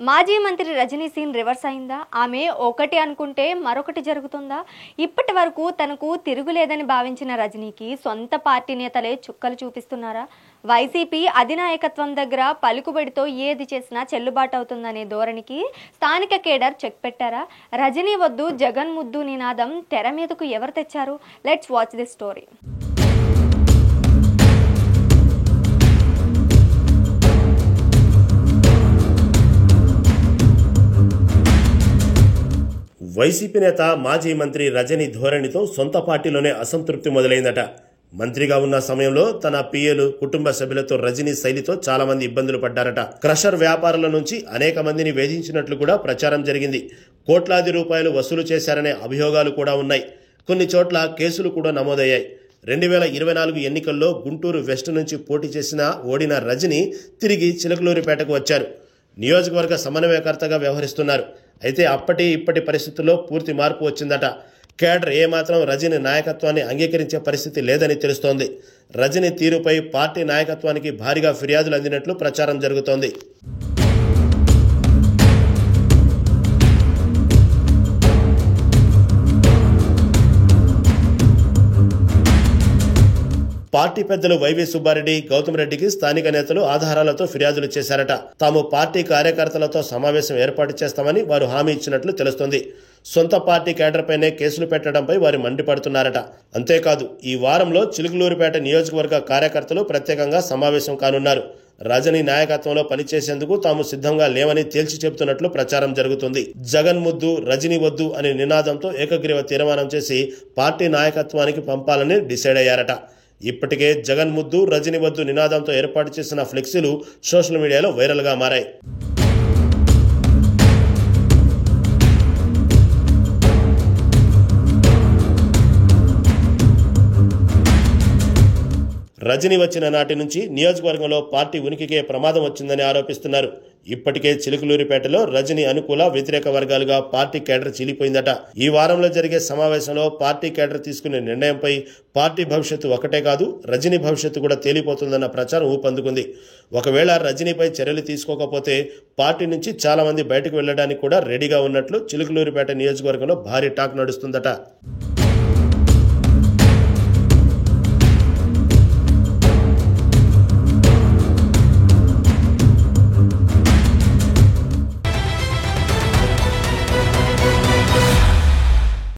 మాజీ మంత్రి Rajani scene reverse అయిందా? ఆమె ఒకటి అనుకుంటే మరొకటి జరుగుతుందా? ఇప్పటి వరకు తనకు తిరుగులేదని భావించిన రజనీకి సొంత పార్టీ నేతలే చుక్కలు చూపిస్తున్నారా? వైసీపీ అధినాయకత్వం దగ్గర పలుకుబడితో ఏది చేసినా చెల్లుబాటు అవుతుందనే ధోరణికి స్థానిక కేడర్ చెక్ పెట్టారా? రజనీ వద్దు జగన్ ముద్దు నినాదం తెర మీదకు ఎవరు తెచ్చారు? Let's watch this story. YCP నేత మాజీ మంత్రి రజనీ ధోరణితో సొంత పార్టీలోనే అసంతృప్తి మొదలైందట. మంత్రిగా ఉన్న సమయంలో తన పిఏలు, కుటుంబ సభ్యులతో రజనీ శైలితో చాలా మంది ఇబ్బందులు పడ్డారట. క్రషర్ వ్యాపారుల నుంచి అనేక మందిని వేధించినట్లు కూడా ప్రచారం జరిగింది. కోట్లాది రూపాయలు వసూలు చేశారనే అభియోగాలు కూడా ఉన్నాయి. కొన్ని చోట్ల కేసులు కూడా నమోదయ్యాయి. 2024 ఎన్నికల్లో గుంటూరు వెస్ట్ నుంచి పోటీ చేసిన ఓడిన రజనీ తిరిగి చిలకలూరిపేటకు వచ్చారు. నియోజకవర్గ సమన్వయకర్తగా వ్యవహరిస్తున్నారు. అయితే అప్పటి ఇప్పటి పరిస్థితుల్లో పూర్తి మార్పు వచ్చిందట. కేడర్ ఏమాత్రం రజనీ నాయకత్వాన్ని అంగీకరించే పరిస్థితి లేదని తెలుస్తోంది. రజనీ తీరుపై పార్టీ నాయకత్వానికి భారీగా ఫిర్యాదులు అందినట్లు ప్రచారం జరుగుతోంది. పార్టీ పెద్దలు వైవి సుబ్బారెడ్డి, గౌతమ్ రెడ్డికి స్థానిక నేతలు ఆధారాలతో ఫిర్యాదులు చేశారట. తాము పార్టీ కార్యకర్తలతో సమావేశం ఏర్పాటు చేస్తామని వారు హామీ ఇచ్చినట్లు తెలుస్తోంది. సొంత పార్టీ కేడర్పైనే కేసులు పెట్టడంపై వారు మండిపడుతున్నారట. అంతేకాదు, ఈ వారంలో చిలుకలూరిపేట నియోజకవర్గ కార్యకర్తలు ప్రత్యేకంగా సమావేశం కానున్నారు. రజనీ నాయకత్వంలో పనిచేసేందుకు తాము సిద్ధంగా లేవని తేల్చి చెబుతున్నట్లు ప్రచారం జరుగుతుంది. జగన్ ముద్దు రజనీ వద్దు అనే నినాదంతో ఏకగ్రీవ తీర్మానం చేసి పార్టీ నాయకత్వానికి పంపాలని డిసైడ్ అయ్యారట. ఇప్పటికే జగన్ ముద్దు రజనీ వద్దు నినాదంతో ఏర్పాటు చేసిన ఫ్లెక్సీలు సోషల్ మీడియాలో వైరల్గా మారాయి. రజనీ వచ్చిన నాటి నుంచి నియోజకవర్గంలో పార్టీ ఉనికికే ప్రమాదం వచ్చిందని ఆరోపిస్తున్నారు. ఇప్పటికే చిలుకలూరిపేటలో రజనీ అనుకూల, వ్యతిరేక వర్గాలుగా పార్టీ కేడర్ చీలిపోయిందట. ఈ వారంలో జరిగే సమావేశంలో పార్టీ కేడర్ తీసుకునే నిర్ణయంపై పార్టీ భవిష్యత్తు ఒకటే కాదు, రజనీ భవిష్యత్తు కూడా తేలిపోతుందన్న ప్రచారం ఊపందుకుంది. ఒకవేళ రజనీపై చర్యలు తీసుకోకపోతే పార్టీ నుంచి చాలా మంది బయటకు వెళ్లడానికి కూడా రెడీగా ఉన్నట్లు చిలుకలూరిపేట నియోజకవర్గంలో భారీ టాక్ నడుస్తుందట.